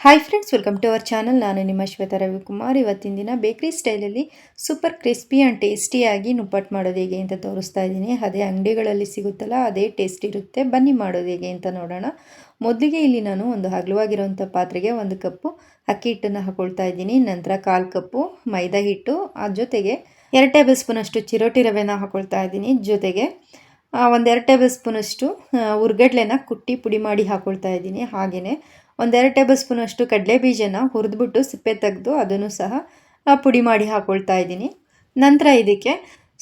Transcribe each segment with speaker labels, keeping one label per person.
Speaker 1: Hi friends, welcome to our channel. ನಾನು ನಿಮ್ಮ ಶ್ವೇತಾ ರವಿಕುಮಾರ್. ಇವತ್ತಿನ ದಿನ ಬೇಕ್ರಿ ಸ್ಟೈಲಲ್ಲಿ ಸೂಪರ್ ಕ್ರಿಸ್ಪಿ ಆ್ಯಂಡ್ ಟೇಸ್ಟಿಯಾಗಿ ನುಪ್ಪಟ್ಟು ಮಾಡೋದು ಹೇಗೆ ಅಂತ ತೋರಿಸ್ತಾ ಇದ್ದೀನಿ. ಅದೇ ಅಂಗಡಿಗಳಲ್ಲಿ ಸಿಗುತ್ತಲ್ಲ, ಅದೇ ಟೇಸ್ಟ್ ಇರುತ್ತೆ. ಬನ್ನಿ ಮಾಡೋದು ಹೇಗೆ ಅಂತ ನೋಡೋಣ. ಮೊದಲಿಗೆ ಇಲ್ಲಿ ನಾನು ಒಂದು ಅಗಲವಾಗಿರುವಂಥ ಪಾತ್ರೆಗೆ 1 ಕಪ್ಪು ಅಕ್ಕಿ ಹಿಟ್ಟನ್ನು ಹಾಕೊಳ್ತಾ ಇದ್ದೀನಿ. ನಂತರ 1/4 ಕಪ್ಪು ಮೈದಾ ಹಿಟ್ಟು, ಜೊತೆಗೆ 2 ಟೇಬಲ್ ಸ್ಪೂನಷ್ಟು ಚಿರೋಟಿ ರವೆನ ಹಾಕೊಳ್ತಾ ಇದ್ದೀನಿ. ಜೊತೆಗೆ 1-2 ಟೇಬಲ್ ಸ್ಪೂನಷ್ಟು ಹುರ್ಗಡ್ಲೆನ ಕುಟ್ಟಿ ಪುಡಿ ಮಾಡಿ ಹಾಕೊಳ್ತಾ ಇದ್ದೀನಿ. ಹಾಗೆಯೇ 1-2 ಟೇಬಲ್ ಸ್ಪೂನಷ್ಟು ಕಡಲೆ ಬೀಜನ ಹುರಿದ್ಬಿಟ್ಟು ಸಿಪ್ಪೆ ತೆಗೆದು ಅದನ್ನು ಸಹ ಪುಡಿ ಮಾಡಿ ಹಾಕೊಳ್ತಾ ಇದ್ದೀನಿ. ನಂತರ ಇದಕ್ಕೆ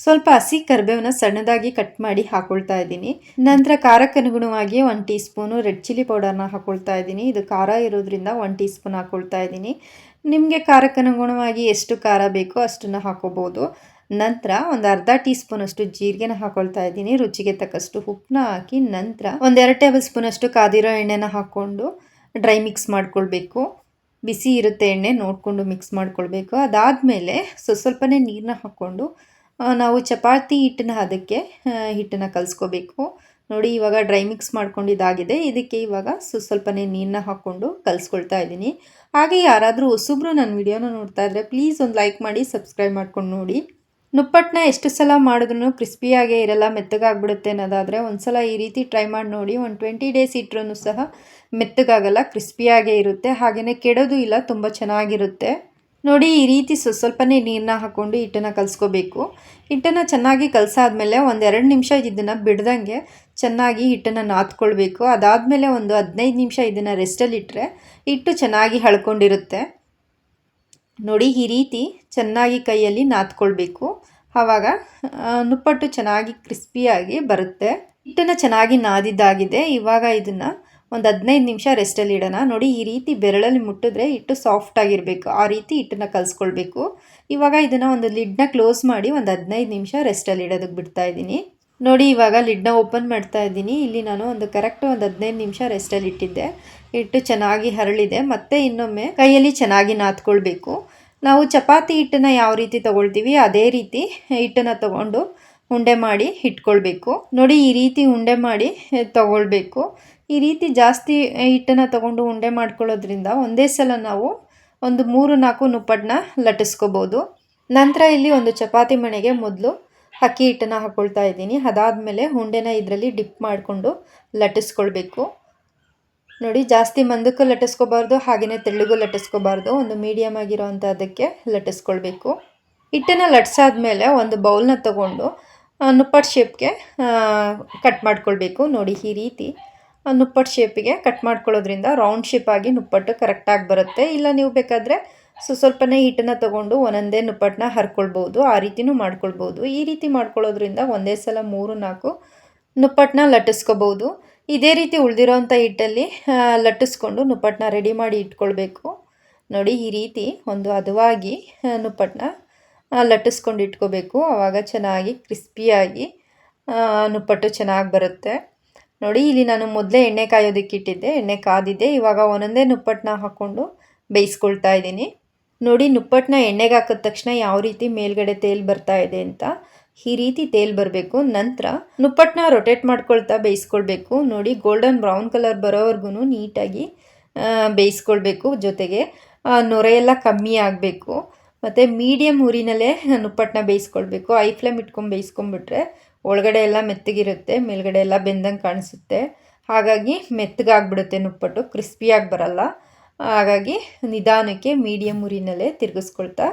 Speaker 1: ಸ್ವಲ್ಪ ಹಸಿ ಕರಿಬೇವನ್ನ ಸಣ್ಣದಾಗಿ ಕಟ್ ಮಾಡಿ ಹಾಕೊಳ್ತಾ ಇದ್ದೀನಿ. ನಂತರ ಖಾರಕ್ಕೆ ಅನುಗುಣವಾಗಿ 1 ಟೀ ಸ್ಪೂನು ರೆಡ್ ಚಿಲ್ಲಿ ಪೌಡರ್ನ ಹಾಕೊಳ್ತಾ ಇದ್ದೀನಿ. ಇದು ಖಾರ ಇರೋದ್ರಿಂದ 1 ಟೀ ಸ್ಪೂನ್ ಹಾಕೊಳ್ತಾ ಇದ್ದೀನಿ. ನಿಮಗೆ ಖಾರಕ್ಕೆ ಅನುಗುಣವಾಗಿ ಎಷ್ಟು ಖಾರ ಬೇಕೋ ಅಷ್ಟನ್ನು ಹಾಕೋಬೋದು. ನಂತರ ಒಂದು ಅರ್ಧ ಟೀ ಸ್ಪೂನಷ್ಟು ಜೀರಿಗೆನ ಹಾಕೊಳ್ತಾ ಇದ್ದೀನಿ. ರುಚಿಗೆ ತಕ್ಕಷ್ಟು ಉಪ್ಪನ್ನ ಹಾಕಿ ನಂತರ 1-2 ಟೇಬಲ್ ಸ್ಪೂನಷ್ಟು ಕಾದಿರೋ ಎಣ್ಣೆನ ಹಾಕ್ಕೊಂಡು ಡ್ರೈ ಮಿಕ್ಸ್ ಮಾಡ್ಕೊಳ್ಬೇಕು. ಬಿಸಿ ಇರುತ್ತೆ ಎಣ್ಣೆ, ನೋಡಿಕೊಂಡು ಮಿಕ್ಸ್ ಮಾಡ್ಕೊಳ್ಬೇಕು. ಅದಾದಮೇಲೆ ಸ್ವಲ್ಪನೇ ನೀರನ್ನ ಹಾಕ್ಕೊಂಡು ನಾವು ಚಪಾತಿ ಹಿಟ್ಟನ್ನ ಅದಕ್ಕೆ ಹಿಟ್ಟನ್ನು ಕಲಿಸ್ಕೋಬೇಕು. ನೋಡಿ, ಇವಾಗ ಡ್ರೈ ಮಿಕ್ಸ್ ಮಾಡ್ಕೊಂಡಿದ್ದಾಗಿದೆ. ಇದಕ್ಕೆ ಇವಾಗ ಸ್ವಲ್ಪನೇ ನೀರನ್ನ ಹಾಕ್ಕೊಂಡು ಕಲಿಸ್ಕೊಳ್ತಾ ಇದ್ದೀನಿ. ಹಾಗೆ ಯಾರಾದರೂ ಹೊಸಬ್ರು ನನ್ನ ವಿಡಿಯೋನ ನೋಡ್ತಾ ಇದ್ದರೆ ಪ್ಲೀಸ್ ಒಂದು ಲೈಕ್ ಮಾಡಿ, ಸಬ್ಸ್ಕ್ರೈಬ್ ಮಾಡ್ಕೊಂಡು ನೋಡಿ. ನುಪ್ಪಟ್ಟನ್ನ ಎಷ್ಟು ಸಲ ಮಾಡಿದ್ರೂ ಕ್ರಿಸ್ಪಿಯಾಗೇ ಇರಲ್ಲ, ಮೆತ್ತಗಾಗ್ಬಿಡುತ್ತೆ ಅನ್ನೋದಾದರೆ ಒಂದು ಸಲ ಈ ರೀತಿ ಟ್ರೈ ಮಾಡಿ ನೋಡಿ. 20 ಡೇಸ್ ಇಟ್ಟರೂ ಸಹ ಮೆತ್ತಗಾಗಲ್ಲ, ಕ್ರಿಸ್ಪಿಯಾಗೇ ಇರುತ್ತೆ. ಹಾಗೆಯೇ ಕೆಡೋದು ಇಲ್ಲ, ತುಂಬ ಚೆನ್ನಾಗಿರುತ್ತೆ. ನೋಡಿ, ಈ ರೀತಿ ಸ್ವಲ್ಪನೇ ನೀರನ್ನ ಹಾಕ್ಕೊಂಡು ಹಿಟ್ಟನ್ನು ಕಲಿಸ್ಕೋಬೇಕು. ಹಿಟ್ಟನ್ನು ಚೆನ್ನಾಗಿ ಕಲಸಾದ್ಮೇಲೆ 1-2 ನಿಮಿಷ ಇದನ್ನು ಬಿಡ್ದಂಗೆ ಚೆನ್ನಾಗಿ ಹಿಟ್ಟನ್ನು ನಾದ್ಕೊಳ್ಬೇಕು. ಅದಾದಮೇಲೆ ಒಂದು 15 ನಿಮಿಷ ಇದನ್ನು ರೆಸ್ಟಲ್ಲಿಟ್ಟರೆ ಹಿಟ್ಟು ಚೆನ್ನಾಗಿ ಹಳ್ಕೊಂಡಿರುತ್ತೆ. ನೋಡಿ, ಈ ರೀತಿ ಚೆನ್ನಾಗಿ ಕೈಯಲ್ಲಿ ನಾದ್ಕೊಳ್ಬೇಕು. ಆವಾಗ ನುಪ್ಪಟ್ಟು ಚೆನ್ನಾಗಿ ಕ್ರಿಸ್ಪಿಯಾಗಿ ಬರುತ್ತೆ. ಹಿಟ್ಟನ್ನು ಚೆನ್ನಾಗಿ ನಾದಿದ್ದಾಗಿದೆ. ಇವಾಗ ಇದನ್ನು ಒಂದು 15 ನಿಮಿಷ ರೆಸ್ಟಲ್ಲಿ ಇಡೋಣ. ನೋಡಿ, ಈ ರೀತಿ ಬೆರಳಲ್ಲಿ ಮುಟ್ಟಿದ್ರೆ ಹಿಟ್ಟು ಸಾಫ್ಟಾಗಿರಬೇಕು, ಆ ರೀತಿ ಹಿಟ್ಟನ್ನು ಕಲಿಸ್ಕೊಳ್ಬೇಕು. ಇವಾಗ ಇದನ್ನು ಒಂದು ಲಿಡ್ನ ಕ್ಲೋಸ್ ಮಾಡಿ ಒಂದು 15 ನಿಮಿಷ ರೆಸ್ಟಲ್ಲಿ ಇಡೋದಕ್ಕೆ ಬಿಡ್ತಾ ಇದ್ದೀನಿ. ನೋಡಿ, ಇವಾಗ ಲಿಡ್ನ ಓಪನ್ ಮಾಡ್ತಾ ಇದ್ದೀನಿ. ಇಲ್ಲಿ ನಾನು ಒಂದು 15 ನಿಮಿಷ ರೆಸ್ಟಲ್ಲಿ ಇಟ್ಟಿದ್ದೆ. ಹಿಟ್ಟು ಚೆನ್ನಾಗಿ ಹರಳಿದೆ. ಮತ್ತೆ ಇನ್ನೊಮ್ಮೆ ಕೈಯಲ್ಲಿ ಚೆನ್ನಾಗಿ ನಾದ್ಕೊಳ್ಬೇಕು. ನಾವು ಚಪಾತಿ ಹಿಟ್ಟನ್ನು ಯಾವ ರೀತಿ ತೊಗೊಳ್ತೀವಿ ಅದೇ ರೀತಿ ಹಿಟ್ಟನ್ನು ತೊಗೊಂಡು ಉಂಡೆ ಮಾಡಿ ಇಟ್ಕೊಳ್ಬೇಕು. ನೋಡಿ, ಈ ರೀತಿ ಉಂಡೆ ಮಾಡಿ ತೊಗೊಳ್ಬೇಕು. ಈ ರೀತಿ ಜಾಸ್ತಿ ಹಿಟ್ಟನ್ನು ತೊಗೊಂಡು ಉಂಡೆ ಮಾಡ್ಕೊಳ್ಳೋದ್ರಿಂದ ಒಂದೇ ಸಲ ನಾವು ಒಂದು 3-4 ನುಪ್ಪಟ್ಟನ್ನ ಲಟ್ಟಿಸ್ಕೋಬೋದು. ನಂತರ ಇಲ್ಲಿ ಒಂದು ಚಪಾತಿ ಮಣೆಗೆ ಮೊದಲು ಅಕ್ಕಿ ಹಿಟ್ಟನ್ನು ಹಾಕ್ಕೊಳ್ತಾ ಇದ್ದೀನಿ. ಅದಾದಮೇಲೆ ಉಂಡೆನ ಇದರಲ್ಲಿ ಡಿಪ್ ಮಾಡಿಕೊಂಡು ಲಟ್ಟಿಸ್ಕೊಳ್ಬೇಕು. ನೋಡಿ, ಜಾಸ್ತಿ ಮಂದಕ್ಕೂ ಲಟ್ಟಿಸ್ಕೋಬಾರ್ದು, ಹಾಗೆಯೇ ತೆಳ್ಳಗೂ ಲಟ್ಟಿಸ್ಕೋಬಾರ್ದು. ಒಂದು ಮೀಡಿಯಮ್ ಆಗಿರೋವಂಥದ್ದಕ್ಕೆ ಲಟ್ಟಿಸ್ಕೊಳ್ಬೇಕು. ಹಿಟ್ಟನ್ನು ಲಟ್ಸಾದ್ಮೇಲೆ ಒಂದು ಬೌಲ್ನ ತೊಗೊಂಡು ನುಪ್ಪಟ್ಟು ಶೇಪ್ಗೆ ಕಟ್ ಮಾಡ್ಕೊಳ್ಬೇಕು. ನೋಡಿ, ಈ ರೀತಿ ನುಪ್ಪಟ್ಟು ಶೇಪಿಗೆ ಕಟ್ ಮಾಡ್ಕೊಳ್ಳೋದ್ರಿಂದ ರೌಂಡ್ ಶೇಪಾಗಿ ನುಪ್ಪಟ್ಟು ಕರೆಕ್ಟಾಗಿ ಬರುತ್ತೆ. ಇಲ್ಲ ನೀವು ಬೇಕಾದರೆ ಸ್ವಲ್ಪನೇ ಹಿಟ್ಟನ್ನು ತೊಗೊಂಡು ಒಂದೊಂದೇ ನುಪ್ಪಟ್ಟನ್ನ ಹರ್ಕೊಳ್ಬೋದು, ಆ ರೀತಿನೂ ಮಾಡ್ಕೊಳ್ಬೋದು. ಈ ರೀತಿ ಮಾಡ್ಕೊಳ್ಳೋದ್ರಿಂದ ಒಂದೇ ಸಲ 3-4 ನುಪ್ಪಟ್ಟನ್ನ ಲಟ್ಟಿಸ್ಕೋಬೋದು. ಇದೇ ರೀತಿ ಉಳಿದಿರೋವಂಥ ಹಿಟ್ಟಲ್ಲಿ ಲಟ್ಟಿಸ್ಕೊಂಡು ನುಪ್ಪಟ್ಟನ್ನ ರೆಡಿ ಮಾಡಿ ಇಟ್ಕೊಳ್ಬೇಕು. ನೋಡಿ, ಈ ರೀತಿ ಒಂದು ಹದವಾಗಿ ನುಪ್ಪಟ್ಟನ್ನ ಲಟ್ಟಿಸ್ಕೊಂಡು ಇಟ್ಕೋಬೇಕು. ಆವಾಗ ಚೆನ್ನಾಗಿ ಕ್ರಿಸ್ಪಿಯಾಗಿ ನುಪ್ಪಟ್ಟು ಚೆನ್ನಾಗಿ ಬರುತ್ತೆ. ನೋಡಿ, ಇಲ್ಲಿ ನಾನು ಮೊದಲೇ ಎಣ್ಣೆ ಕಾಯೋದಕ್ಕೆ ಇಟ್ಟಿದ್ದೆ, ಎಣ್ಣೆ ಕಾದಿದೆ. ಇವಾಗ ಒಂದೊಂದೇ ನುಪ್ಪಟ್ಟನ್ನ ಹಾಕ್ಕೊಂಡು ಬೇಯಿಸ್ಕೊಳ್ತಾ ಇದ್ದೀನಿ. ನೋಡಿ, ನುಪ್ಪಟ್ಟನ್ನ ಎಣ್ಣೆಗೆ ಹಾಕಿದ ತಕ್ಷಣ ಯಾವ ರೀತಿ ಮೇಲ್ಗಡೆ ತೇಲ್ ಬರ್ತಾ ಇದೆ ಅಂತ, ಈ ರೀತಿ ತೇಲ್ ಬರಬೇಕು. ನಂತರ ನುಪ್ಪಟ್ಟನ್ನ ರೊಟೇಟ್ ಮಾಡ್ಕೊಳ್ತಾ ಬೇಯಿಸ್ಕೊಳ್ಬೇಕು. ನೋಡಿ, ಗೋಲ್ಡನ್ ಬ್ರೌನ್ ಕಲರ್ ಬರೋವರೆಗೂ ನೀಟಾಗಿ ಬೇಯಿಸ್ಕೊಳ್ಬೇಕು. ಜೊತೆಗೆ ನೊರೆಯೆಲ್ಲ ಕಮ್ಮಿ ಆಗಬೇಕು. ಮತ್ತು ಮೀಡಿಯಮ್ ಉರಿನಲ್ಲೇ ನುಪ್ಪಟ್ಟನ್ನ ಬೇಯಿಸ್ಕೊಳ್ಬೇಕು. ಐ ಫ್ಲೇಮ್ ಇಟ್ಕೊಂಡು ಬೇಯಿಸ್ಕೊಂಡ್ಬಿಟ್ರೆ ಒಳಗಡೆ ಎಲ್ಲ ಮೆತ್ತಗಿರುತ್ತೆ, ಮೇಲ್ಗಡೆ ಎಲ್ಲ ಬೆಂದಂಗೆ ಕಾಣಿಸುತ್ತೆ. ಹಾಗಾಗಿ ಮೆತ್ತಗಾಗ್ಬಿಡುತ್ತೆ ನುಪ್ಪಟ್ಟು, ಕ್ರಿಸ್ಪಿಯಾಗಿ ಬರಲ್ಲ. ಹಾಗಾಗಿ ನಿಧಾನಕ್ಕೆ ಮೀಡಿಯಮ್ ಉರಿನಲ್ಲೇ ತಿರುಗಿಸ್ಕೊಳ್ತಾ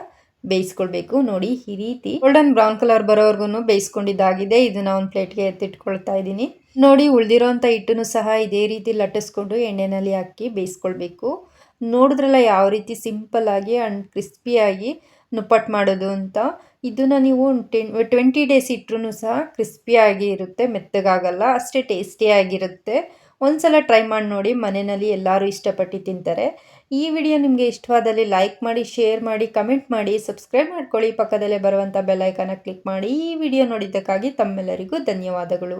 Speaker 1: ಬೇಯಿಸ್ಕೊಳ್ಬೇಕು. ನೋಡಿ, ಈ ರೀತಿ ಗೋಲ್ಡನ್ ಬ್ರೌನ್ ಕಲರ್ ಬರೋವರೆಗೂ ಬೇಯಿಸ್ಕೊಂಡಿದ್ದಾಗಿದೆ. ಇದನ್ನು ಒಂದು ಪ್ಲೇಟ್ಗೆ ಎತ್ತಿಟ್ಕೊಳ್ತಾ ಇದ್ದೀನಿ. ನೋಡಿ, ಉಳಿದಿರೋಂಥ ಹಿಟ್ಟನ್ನು ಸಹ ಇದೇ ರೀತಿ ಲಟ್ಟಿಸ್ಕೊಂಡು ಎಣ್ಣೆಯಲ್ಲಿ ಹಾಕಿ ಬೇಯಿಸ್ಕೊಳ್ಬೇಕು. ನೋಡಿದ್ರಲ್ಲ ಯಾವ ರೀತಿ ಸಿಂಪಲ್ಲಾಗಿ ಆ್ಯಂಡ್ ಕ್ರಿಸ್ಪಿಯಾಗಿ ನುಪ್ಪಟ್ಟು ಮಾಡೋದು ಅಂತ. ಇದನ್ನು ನೀವು 20 ಡೇಸ್ ಇಟ್ಟರೂ ಸಹ ಕ್ರಿಸ್ಪಿಯಾಗಿ ಇರುತ್ತೆ, ಮೆತ್ತಗಾಗಲ್ಲ, ಅಷ್ಟೇ ಟೇಸ್ಟಿಯಾಗಿರುತ್ತೆ. ಒಂದು ಸಲ ಟ್ರೈ ಮಾಡಿ ನೋಡಿ, ಮನೆಯಲ್ಲಿ ಎಲ್ಲರೂ ಇಷ್ಟಪಟ್ಟು ತಿಂತಾರೆ. ಈ ವಿಡಿಯೋ ನಿಮಗೆ ಇಷ್ಟವಾದಲ್ಲಿ ಲೈಕ್ ಮಾಡಿ, ಶೇರ್ ಮಾಡಿ, ಕಮೆಂಟ್ ಮಾಡಿ, ಸಬ್ಸ್ಕ್ರೈಬ್ ಮಾಡ್ಕೊಳ್ಳಿ. ಪಕ್ಕದಲ್ಲೇ ಬರುವಂಥ ಬೆಲ್ ಐಕಾನ ಕ್ಲಿಕ್ ಮಾಡಿ. ಈ ವಿಡಿಯೋ ನೋಡಿದ್ದಕ್ಕಾಗಿ ತಮ್ಮೆಲ್ಲರಿಗೂ ಧನ್ಯವಾದಗಳು.